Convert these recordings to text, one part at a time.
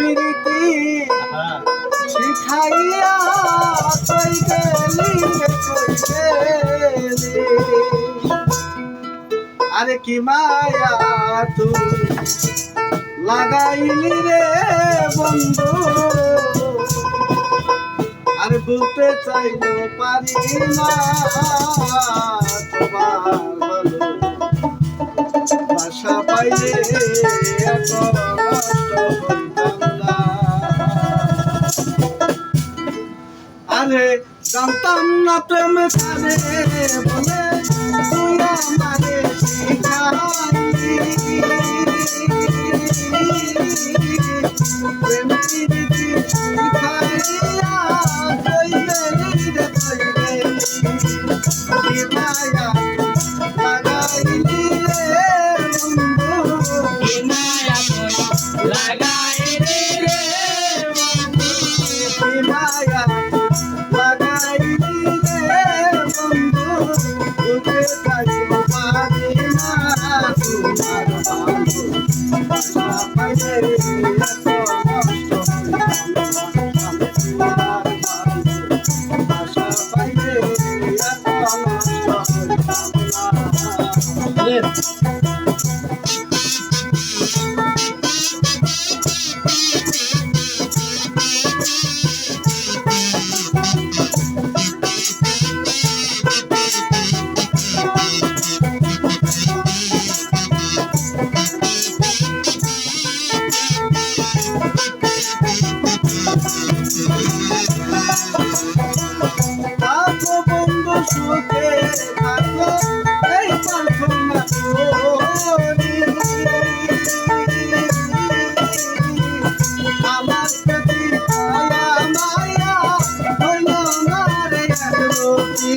প্রীতি শিখাইয়া কই গেলি রে কই গেলি আরে কি মায়া তুই লাগাইলি রে বন্ধু আর বলতে চাইবো পারি না তোমার ভালো বাসা পাইলে এত কষ্ট হইতাম না আরে জানতাম না প্রেম কারে বলে তুই আমারে শিখাইলি প্রেম প্রীতি শিখাইয়া কই গেলি রে কই গেলি কি মায়া লাগাইলি রে বন্ধু কি মায়া লাগাইলি রে বন্ধু কি মায়া লাগাইলি রে বন্ধু তোকে চাইবো পারি না তোমার ভালো বাসা পাইলে এত সুখে থাকো এই প্রার্থনা করি আমার প্রতি মায়া মায়া হইল না রে একরতি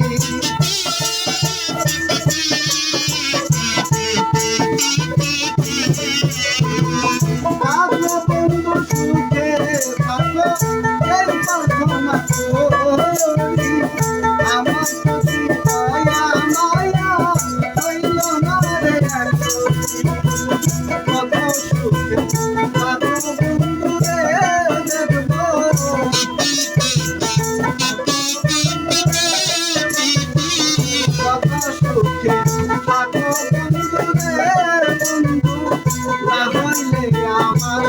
থাকো বন্ধু সুখে থাকো এই প্রার্থনা করি আমার প্রতি মায়া মায়া হইল না রে একরতি কত সুখে থাকো বন্ধু রে দেখবো কত সুখে থাকো বন্ধু রে বন্ধু না হইলে আমার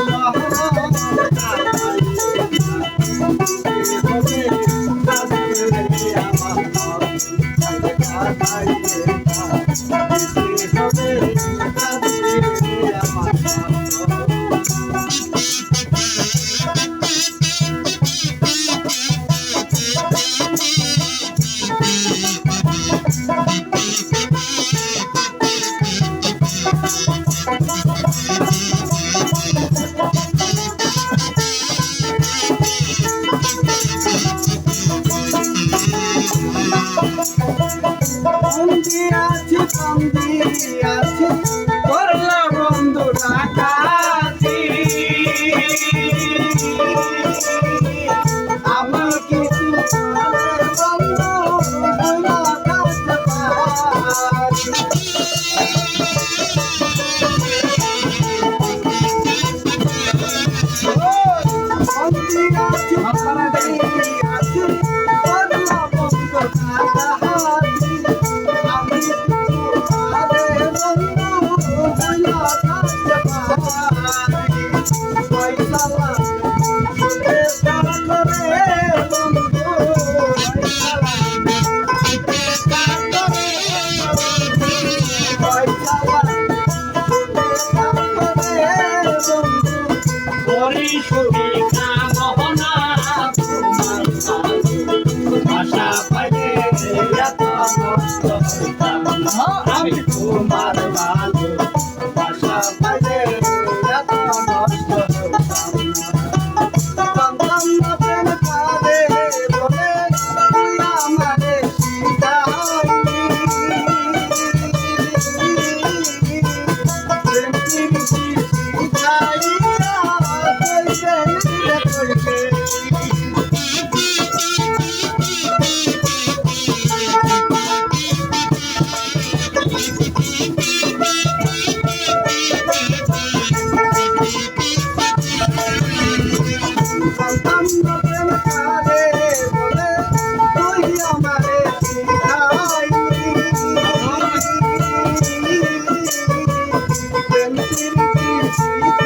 বন্দি আছি করলা বন্ধু ডাকাতি আমার কিছু বন্ধু বন্ধু তোমার ভালো বাসা পাইলে এত নষ্ট হইতাম না প্রেম কারে বলে তুই আমারে শিখাইলি প্রেম প্রীতি শিখাইয়া শীত